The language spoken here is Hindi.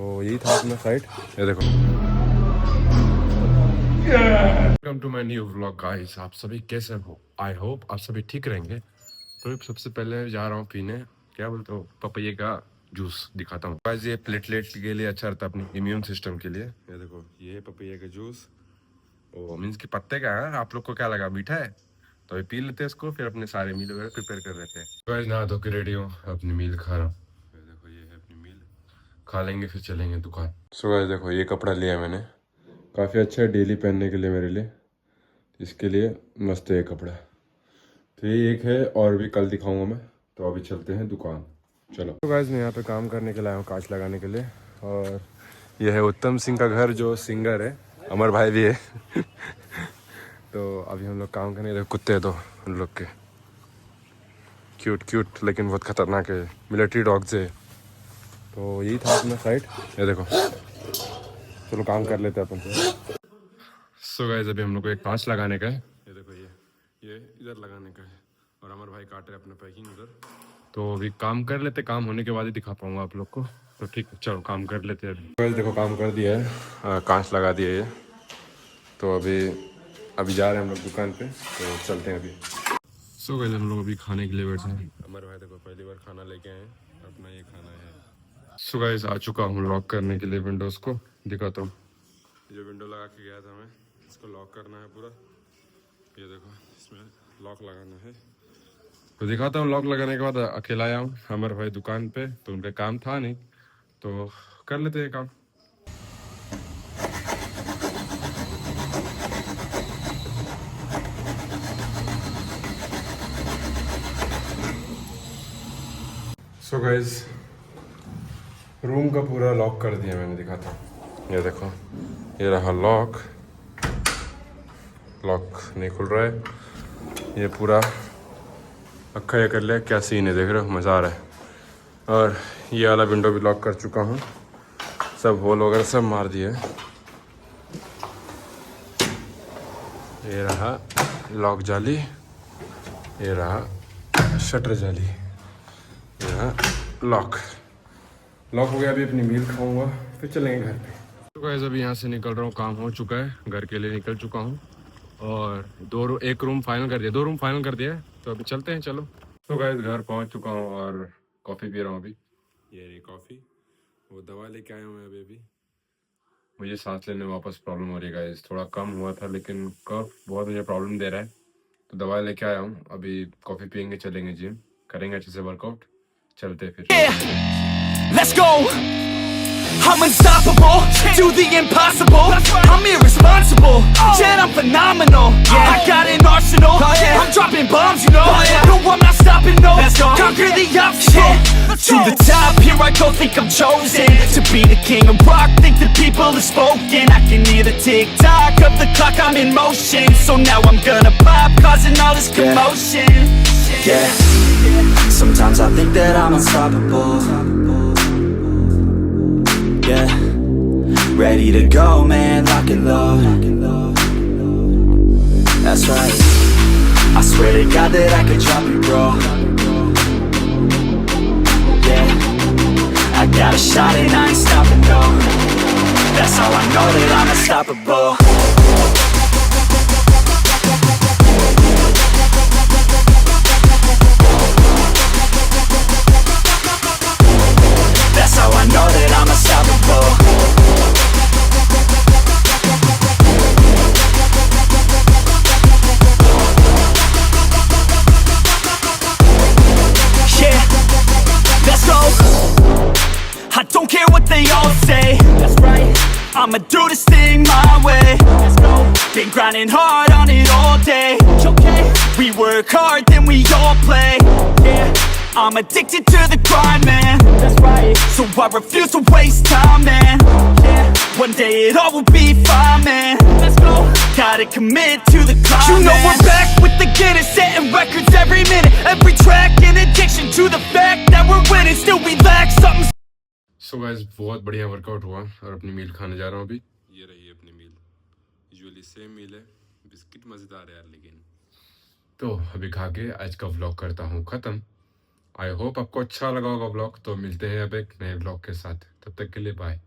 तो यही था अपना फ्लाइट। ये देखो, welcome to my new vlog guys. आप सभी कैसे हो? आई होप आप सभी ठीक रहेंगे। तो सबसे पहले जा रहा हूँ पीने, क्या बोलते हो, पपैये का जूस दिखाता हूँ गाइस। ये प्लेटलेट के लिए अच्छा रहता है, अपनी इम्यून सिस्टम के लिए। ये देखो, ये पपैये का जूस। ओ मीन्स कि पत्ते का है। आप लोग को क्या लगा, मीठा है? तो अभी पी लेते हैं इसको, फिर अपने सारे मील वगैरह प्रिपेयर कर लेते हैं। गाइस नहा धो के रेडी हूँ, अपनी मील खा रहा हूँ। ये देखो, ये है अपनी मील, खा लेंगे फिर चलेंगे दुकान। सो गाइस देखो, ये कपड़ा लिया मैंने, काफ़ी अच्छा है डेली पहनने के लिए मेरे लिए। इसके लिए मस्त है ये कपड़ा। तो ये एक है, और भी कल दिखाऊंगा मैं। तो अभी चलते हैं दुकान, चलो। तो गाइस मैं यहाँ पे काम करने के लिए आया हूँ, कांच लगाने के लिए। और ये है उत्तम सिंह का घर, जो सिंगर है, अमर भाई भी है। तो अभी हम लोग काम करने रहे। कुत्ते हैं तो उन लोग के, क्यूट क्यूट, लेकिन बहुत खतरनाक है, मिलिट्री डॉग्स है। तो यही था अपना फ्लाइट। ये देखो, चलो काम कर लेते हैं अपन। सो गाइस अभी हम लोग को एक कांच लगाने का है। ये देखो, ये इधर लगाने का है, और अमर भाई काट रहे अपना पैकिंग उधर। तो अभी काम कर लेते, काम होने के बाद ही दिखा पाऊंगा आप लोग को। तो ठीक है, चलो काम कर लेते हैं। अभी गाइस देखो, काम कर दिया है, कांच लगा दिया है ये। तो अभी जा रहे हैं हम लोग दुकान पे, तो चलते हैं अभी। सो गाइस हम लोग अभी खाने के लिए बैठे हैं। अमर भाई देखो, पहली बार खाना लेके आए हैं, अपना ये खाना है। सो गाइस आ चुका हूँ लॉक करने के लिए विंडोज़ को, दिखाता हूँ। जो विंडो लगा के गया था मैं, इसको लॉक करना है पूरा। ये देखो, इसमें लॉक लगाना है। तो दिखाता हूँ। लॉक लगाने के बाद अकेला आया हूँ अमर भाई दुकान पे, तो उनका काम था नहीं, तो कर लेते हैं काम। सो गाइस रूम का पूरा लॉक कर दिया मैंने, दिखाता हूँ। ये देखो, ये रहा लॉक। लॉक नहीं खुल रहा है, ये पूरा अक्खा ये कर लिया। क्या सीन है देख रहे हो, मज़ा आ रहा है। और ये वाला विंडो भी लॉक कर चुका हूँ, सब होल वगैरह सब मार दिए। ये रहा लॉक जाली, ये रहा शटर जाली, ये रहा लॉक। लॉक हो गया। अभी अपनी मील खाऊंगा, फिर चलेंगे घर पे। तो गाइस अभी यहाँ से निकल रहा हूँ, काम हो चुका है, घर के लिए निकल चुका हूँ। और एक रूम फाइनल कर दिया, 2 रूम फाइनल कर दिया है। तो अभी चलते हैं, चलो। तो गाइस घर पहुँच चुका हूँ और कॉफ़ी पी रहा हूँ अभी। ये रही कॉफ़ी, वो दवा लेके आया हूँ मैं अभी। मुझे सांस लेने में वापस प्रॉब्लम हो रही है गाइस, थोड़ा कम हुआ था लेकिन कफ बहुत मुझे प्रॉब्लम दे रहा है। तो दवा लेके आया हूँ, अभी कॉफ़ी पियेंगे, चलेंगे जिम, करेंगे अच्छे से वर्कआउट, चलते फिर। Let's go! I'm unstoppable, do the impossible. I'm irresponsible, yet I'm phenomenal. I got an arsenal, I'm dropping bombs, you know. No, I'm not stopping, no. Conquer the obstacle. To the top, here I go, think I'm chosen to be the king of rock, think the people have spoken. I can hear the tick-tock of the clock, I'm in motion. So now I'm gonna pop, causing all this commotion. Yeah, sometimes I think that I'm unstoppable. Yeah, ready to go, man, lock and load. That's right, I swear to God that I could drop it, bro. Yeah, I got a shot and I ain't stopping, no. That's how I know that I'm unstoppable. That's how I know that I'm unstoppable. Yeah, let's go. I don't care what they all say. That's right, I'ma do this thing my way. Let's go. Been grinding hard on it all day. Okay, we work hard, then we all play. Yeah, I'm addicted to the grind, man. That's right, so I refuse to waste time, man. Yeah, one day it all will be fine, man. Let's go. Gotta commit to the climb, you know, man. We're back with the Guinness, setting records every minute, every track, in addiction to the fact that we're winning. Still we lack something. So guys बहुत बढ़िया वर्कआउट हुआ, और अपनी मील खाने जा रहा हूँ अभी। ये रही अपनी मील, यूजुअली सेम मील है, बिस्किट मज़ेदार है यार लेकिन। तो अभी खा के आज का व्लॉग करता हूँ ख़त्म। आई होप आपको अच्छा लगा होगा व्लॉग। तो मिलते हैं अब एक नए व्लॉग के साथ, तब तक के लिए बाय।